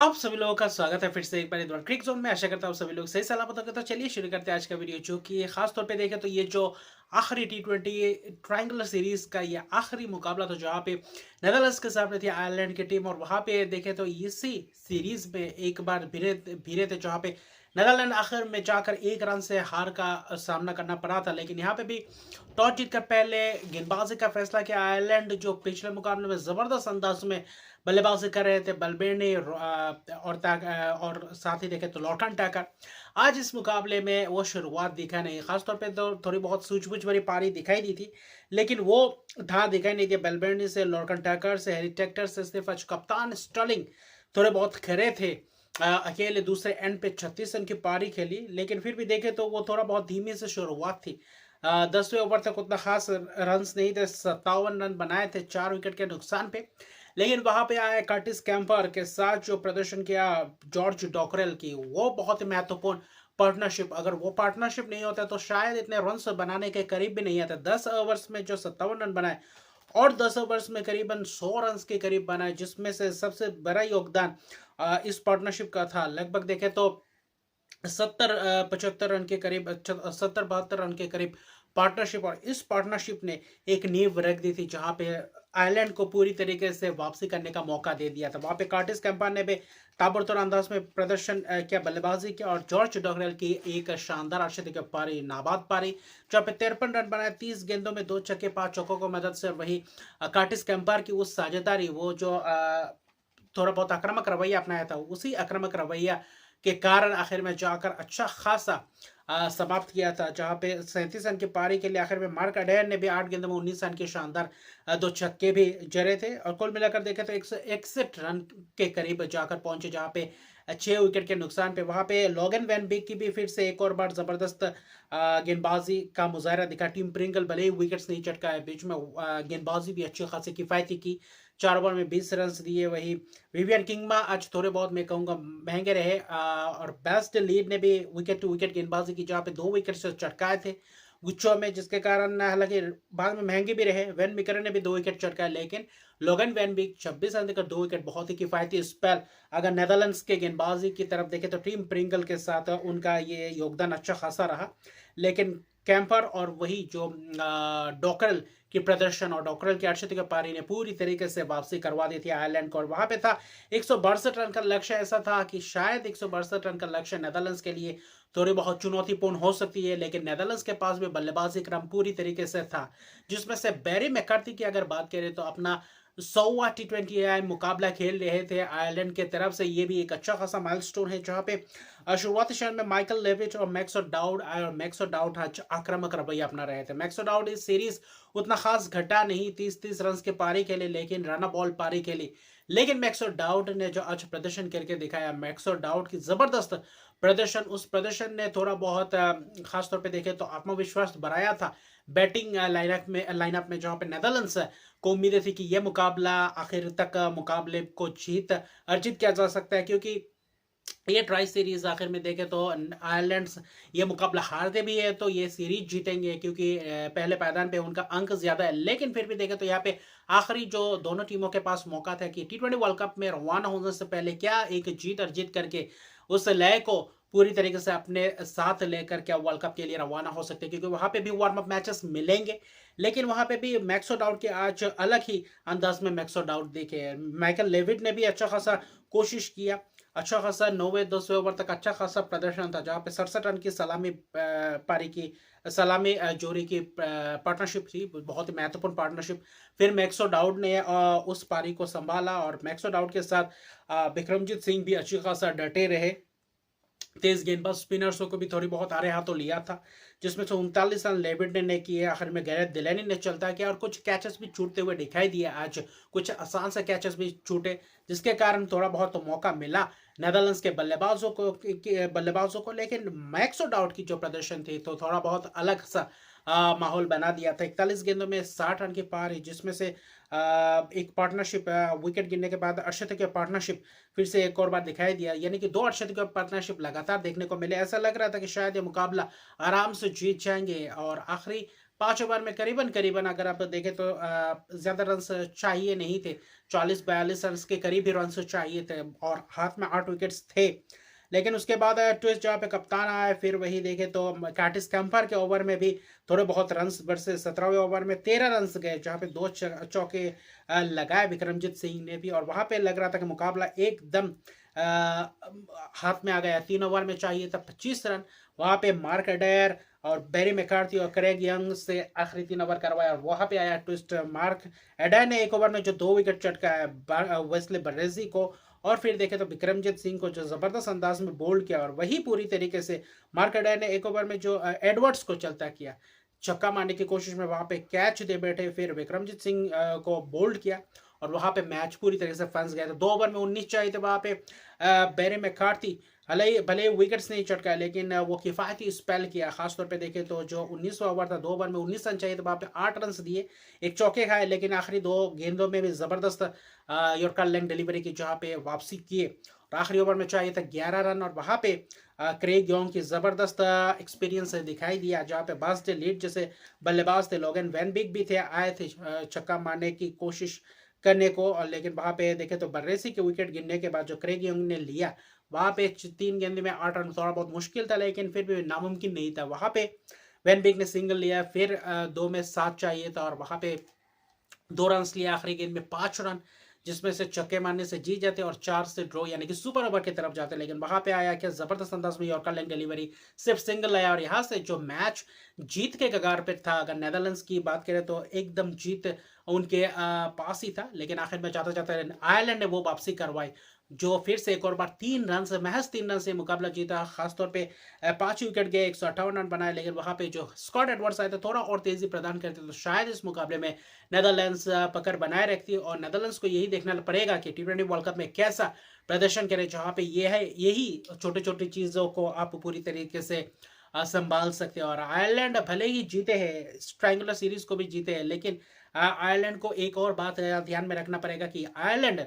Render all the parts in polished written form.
आप सभी लोगों का स्वागत है फिर से एक बार इस बार क्रिक जोन में। आशा करता हूँ सभी लोग सही सलामत होंगे। तो चलिए शुरू करते हैं आज का वीडियो, जो कि खास तौर पे देखें तो ये जो आखिरी टी20 ट्रायंगुलर सीरीज का ये आखिरी मुकाबला था, जहाँ पे नेदरलैंड्स के सामने थी आयरलैंड की टीम। और वहाँ पे देखें तो इसी सीरीज में एक बार भिड़े भिड़े थे, जहाँ पे नेदरलैंड आखिर में जाकर एक रन से हार का सामना करना पड़ा था। लेकिन यहाँ पे भी टॉस जीतकर पहले गेंदबाजी का फैसला किया आयरलैंड, जो पिछले मुकाबले में जबरदस्त अंदाज में बल्लेबाजी कर रहे थे। बलबेरनी और साथ ही देखें तो लॉर्टन टैकर आज इस मुकाबले में वो शुरुआत दिखा नहीं। खासतौर पे तो थोड़ी बहुत सूझबूझ भरी पारी दिखाई दी थी, लेकिन वो था दिखाई नहीं दिया। बलबेरनी से, लॉर्टन टैकर से, हैरी टेक्टर से, सिर्फ आज कप्तान स्टर्लिंग थोड़े बहुत खरे थे। अकेले दूसरे एंड पे 36 रन की पारी खेली, लेकिन फिर भी देखें तो वो थोड़ा बहुत धीमी से शुरुआत थी। 10वें ओवर तक उतना खास रन्स नहीं थे, 57 रन बनाए थे 4 विकेट के नुकसान पे। लेकिन वहां पे आए कर्टिस कैंपर के साथ जो प्रदर्शन किया जॉर्ज डॉकरेल की, वो बहुत ही महत्वपूर्ण पार्टनरशिप। अगर वो पार्टनरशिप नहीं होता तो शायद इतने रन बनाने के करीब भी नहीं आता। 10 ओवर्स में जो 57 रन बनाए और 10 ओवर्स में करीबन 100 रन के करीब बनाए, जिसमें से सबसे बड़ा योगदान इस पार्टनरशिप का था। लगभग देखें तो 70-75 रन के करीब, 70-72 रन के करीब पार्टनरशिप। और इस पार्टनरशिप ने एक नींव रख दी थी, जहां पे आयरलैंड को पूरी तरीके से वापसी करने का मौका दे दिया था। वहां पे कार्टिस कैंपा ने भी ताबड़तोड़ अंदाज में प्रदर्शन किया, बल्लेबाजी किया। और जॉर्ज डॉगरेल की एक शानदार अर्धशतकीय पारी, नाबाद पारी, जहाँ पे 53 रन बनाए 30 गेंदों में 2 छक्के 5 चौकों की मदद से। और वही कार्टिस कैंपर की उस साझेदारी, वो जो थोड़ा बहुत आक्रामक रवैया अपनाया था, उसी आक्रामक रवैया के कारण आखिर में जाकर अच्छा खासा समाप्त किया था। जहां पे 37 रन की पारी के लिए आखिर में मार्क अडेयर ने भी 8 गेंदों में 19 रन के शानदार 2 छक्के भी जड़े थे। और कुल मिलाकर देखें तो 161 रन के करीब जाकर पहुंचे, जहां पे 6 विकेट के नुकसान पे। वहां पे लॉगन वैन बिक की भी फिर से एक और बार जबरदस्त गेंदबाजी का मुजाहरा दिखा। टीम प्रिंगल भले ही विकेट्स नहीं चटकाए, बीच में गेंदबाजी भी अच्छी खासी किफायती की। 4 ओवर में 20 रन दिए। वही विवियन किंगमा आज थोड़े बहुत मैं कहूँगा महंगे रहे। और बेस्ट लीड ने भी विकेट टू विकेट गेंदबाजी की, जहाँ पे 2 विकेट से चटकाए थे गुच्छों में, जिसके कारण हालांकि बाद में महंगे भी रहे। वैन मिकर ने भी 2 विकेट चटकाए, लेकिन लोगन वैन बिक 26 रन देकर 2 विकेट, बहुत ही किफायती स्पेल। अगर नेदरलैंड्स के गेंदबाजी की तरफ देखें तो टीम प्रिंगल के साथ उनका ये योगदान अच्छा खासा रहा। लेकिन कैंपर और वही जो डॉकरल की प्रदर्शन और डॉकरल की अर्धशतकीय पारी ने पूरी तरीके से वापसी करवा दी थी आयरलैंड को। और वहां पे था 162 रन का लक्ष्य। ऐसा था कि शायद 162 रन का लक्ष्य नेदरलैंड्स के लिए थोड़ी बहुत चुनौतीपूर्ण हो सकती है, लेकिन नेदरलैंड्स के पास भी बल्लेबाजी क्रम पूरी तरीके से था। जिसमें से बैरी मैककार्थी की अगर बात करें तो अपना 100वां टी20 मुकाबला खेल रहे थे आयरलैंड के तरफ से। ये भी एक अच्छा खासा माइलस्टोन है, जहां पे शुरुआती क्षण में माइकल लेविट और मैक्सो डाउड आज आक्रामक रवैया अपना रहे थे। मैक्सो डाउड इस सीरीज उतना खास घटा नहीं, 30-30 रन के पारी खेले, लेकिन रन बॉल पारी खेली। लेकिन मैक्सो डाउड ने जो आज प्रदर्शन करके दिखाया, मैक्सो डाउड की जबरदस्त प्रदर्शन, उस प्रदर्शन ने थोड़ा बहुत खास तौर पे देखे तो आत्मविश्वास बढ़ाया था बैटिंग लाइनअप में, जहां पे नेदरलैंड्स को उम्मीदें थी कि यह मुकाबला आखिर तक मुकाबले को अर्जित किया जा सकता है। क्योंकि ये ट्राई सीरीज आखिर में देखें तो आयरलैंड ये मुकाबला हारते भी है तो ये सीरीज जीतेंगे, क्योंकि पहले पायदान पे उनका अंक ज्यादा है। लेकिन फिर भी देखें तो यहाँ पे आखिरी जो दोनों टीमों के पास मौका था कि टी20 वर्ल्ड कप में रवाना होने से पहले क्या एक जीत अर्जित करके उस लय को पूरी तरीके से अपने साथ लेकर क्या वर्ल्ड कप के लिए रवाना हो सकते हैं, क्योंकि वहां पे भी वार्म अप मैचेस मिलेंगे। लेकिन वहां पे भी मैक्सो डाउट के आज अलग ही अंदाज में मैक्सो डाउट देखे। माइकल लेविट ने भी अच्छा खासा कोशिश किया, अच्छा खासा 9वें-10वें ओवर तक अच्छा खासा प्रदर्शन था, जहाँ पे 67 रन की सलामी पारी की सलामी जोड़ी की पार्टनरशिप थी, बहुत ही महत्वपूर्ण पार्टनरशिप। फिर मैक्सो डाउड ने उस पारी को संभाला, और मैक्सो डाउड के साथ बिक्रमजीत सिंह भी अच्छी खासा डटे रहे। तेज गेंदबाज स्पिनर्सों को भी थोड़ी बहुत आरे हाथों लिया था, जिसमें से 39 रन लेविड ने किए। आखिर में गैरेथ दिलैनी ने चलता किया और कुछ कैचेस भी छूटते हुए दिखाई दिए। आज कुछ आसान से कैचेस भी छूटे, जिसके कारण थोड़ा बहुत तो मौका मिला नेदरलैंड्स के बल्लेबाजों को। लेकिन मैक्सो डाउट की जो प्रदर्शन थी तो थोड़ा बहुत अलग सा माहौल बना दिया था। 41 गेंदों में 60 रन की पारी, जिसमें से एक पार्टनरशिप विकेट गिरने के बाद अर्धशतकीय पार्टनरशिप फिर से एक और बार दिखाई दिया, यानी कि 2 अर्धशतकीय पार्टनरशिप लगातार देखने को मिले। ऐसा लग रहा था कि शायद ये मुकाबला आराम से जीत जाएंगे। और आखिरी 5 ओवर में करीबन करीबन अगर आप देखें तो ज़्यादा रन्स चाहिए नहीं थे, 40-42 रन्स के करीब ही रन्स चाहिए थे और हाथ में 8 विकेट्स थे। लेकिन उसके बाद ट्विस्ट जहाँ पे कप्तान आया, फिर वही देखें तो कर्टिस कैम्पर के ओवर में भी थोड़े बहुत रन्स वर्सेस 17वें ओवर में 13 रन्स गए, जहाँ पे 2 चौके लगाए विक्रमजीत सिंह ने भी, और वहाँ पे लग रहा था कि मुकाबला एकदम हाथ में आ गया। 3 ओवर में चाहिए था 25 रन, वहाँ पे मार्क एडायर और बैरी मैकार्थी और क्रेग यंग से आखिरी 3 ओवर करवाया, और वहाँ पे आया ट्विस्ट। मार्क एडायर ने 1 ओवर में जो 2 विकेट चटकाया वेस्ले बर्रेजी को, और फिर देखें तो विक्रमजीत सिंह को जो जबरदस्त अंदाज में बोल्ड किया, और वही पूरी तरीके से मार्क एडायर ने 1 ओवर में जो एडवर्ड्स को चलता किया, छक्का मारने की कोशिश में वहां पे कैच दे बैठे, फिर विक्रमजीत सिंह को बोल्ड किया, और वहां पे मैच पूरी तरीके से फंस गया। तो 2 ओवर में 19 चाहिए थे, वहां पे बैरी मैकार्थी भले विकेट्स नहीं चटकाए, लेकिन वो किफायती स्पेल किया। खासतौर पे देखें तो जो 19वां ओवर था, 2 ओवर में 19 रन चाहिए थे, वहां पे 8 रन दिए, 1 चौके खाए, लेकिन आखिरी 2 गेंदों में भी जबरदस्त यॉर्कर लेग डिलीवरी की, जहाँ पे वापसी किए, और आखिरी ओवर में चाहिए था 11 रन, और वहां पे क्रेग यॉन्ग की जबरदस्त एक्सपीरियंस दिखाई दिया, जहाँ पे बास्टे लीड जैसे बल्लेबाज थे, लोगन वैन बिग भी थे, आए थे छक्का मारने की कोशिश करने को, और लेकिन वहां पे देखे तो बर्रेसी के विकेट गिरने के बाद जो क्रेग यंग ने लिया, वहां पे 3 गेंद में 8 रन थोड़ा बहुत मुश्किल था, लेकिन फिर भी नामुमकिन नहीं था। वहां पे वैन बिग ने सिंगल लिया, फिर 2 में 7 चाहिए था, और वहां पे 2 रन लिए आखिरी गेंद में 5 रन, जिसमें से छक्के मारने से जीत जाते और 4 से ड्रॉ यानी कि सुपर ओवर की तरफ जाते। लेकिन वहां पे आया क्या जबरदस्त अंदाज में यॉर्कर लेग डिलीवरी, सिर्फ सिंगल लाया, और यहाँ से जो मैच जीत के कगार पे था। अगर नेदरलैंड्स की बात करें तो एकदम जीत उनके पास ही था, लेकिन आखिर में जाते जाते आयरलैंड ने वो वापसी करवाई, जो फिर से एक और बार 3 रन से, महज 3 रन से मुकाबला जीता। खासतौर पे 5 विकेट गए, 158 रन बनाए, लेकिन वहां पे जो स्कॉट एडवर्ड्स आए थे थोड़ा और तेजी प्रदान करते तो शायद इस मुकाबले में नेदरलैंड्स पकड़ बनाए रखती, और नेदरलैंड्स को यही देखना पड़ेगा कि T20 वर्ल्ड कप में कैसा प्रदर्शन करे, जहां पे ये है यही छोटी छोटी चीजों को आप पूरी तरीके से संभाल सकते हैं। और आयरलैंड भले ही जीते हैं, ट्रायंगुलर सीरीज को भी जीते हैं, लेकिन आयरलैंड को एक और बात ध्यान में रखना पड़ेगा कि आयरलैंड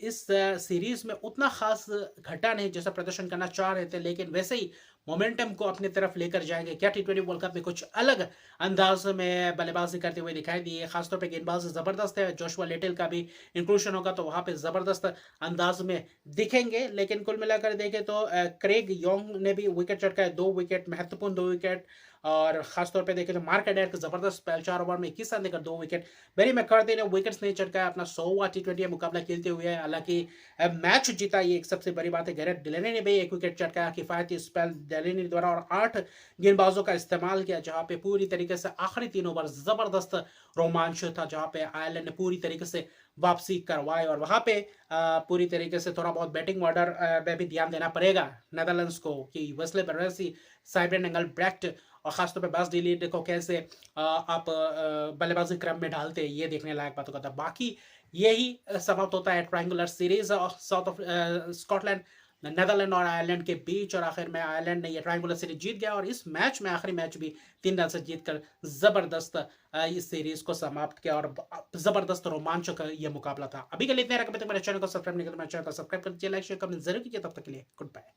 इस सीरीज में उतना खास घटा नहीं जैसा प्रदर्शन करना चाह रहे थे, लेकिन वैसे ही मोमेंटम को अपनी तरफ लेकर जाएंगे। क्या T20 वर्ल्ड कप में कुछ अलग अंदाज में बल्लेबाजी करते हुए दिखाई दिए, खासतौर पे गेंदबाज जबरदस्त है, जोशुआ लिटिल का भी इंक्लूजन होगा तो वहां पे जबरदस्त अंदाज में दिखेंगे। लेकिन कुल मिलाकर देखें तो क्रेग यॉन्ग ने भी विकेट चटकाए, 2 विकेट, महत्वपूर्ण 2 विकेट, और खासतौर पे देखें तो मार्क एडायर का जबरदस्त स्पेल, 4 ओवर में 21 रन देकर 2 विकेट। बैरी मैकार्थी ने विकेट्स नहीं चटकाया, अपना 100वां T20 मुकाबला खेलते हुए, हालांकि मैच जीता, ये एक सबसे बड़ी बात है। गैरेट डिलेनी ने भी 1 विकेट चटकाया, किफायती स्पेल डिलेनी द्वारा, और 8 गेंदबाजों का इस्तेमाल किया, जहां पे पूरी तरीके से आखिरी 3 ओवर जबरदस्त रोमांच था, जहां पे आयरलैंड ने पूरी तरीके से वापसी करवाई, और वहां पे पूरी तरीके से थोड़ा बहुत बैटिंग ऑर्डर में भी ध्यान देना पड़ेगा नेदरलैंड्स को, कि वेस्ले बर्रेसी, साइब्रेन एंगलब्रेक्ट और खासतौर पे बास डिलीट को कैसे आप बल्लेबाजी क्रम में डालते हैं, ये देखने लायक बातों का था। बाकी यही समाप्त होता है triangular series south of Scotland, Netherland और आयरलैंड के बीच, और आखिर में आयरलैंड ने ये ट्रायंगुलर सीरीज जीत गया, और इस मैच में आखिरी मैच भी 3 रन से जीतकर जबरदस्त इस सीरीज को समाप्त किया, और जबरदस्त रोमांचक ये मुकाबला था। अभी के लिए इतने रकम, मेरे चैनल को सब्सक्राइब नहीं करते, मेरे चैनल को सब्सक्राइब कर दीजिए, लाइक शेयर कमेंट जरूर कीजिए। तब तक के लिए गुड बाय।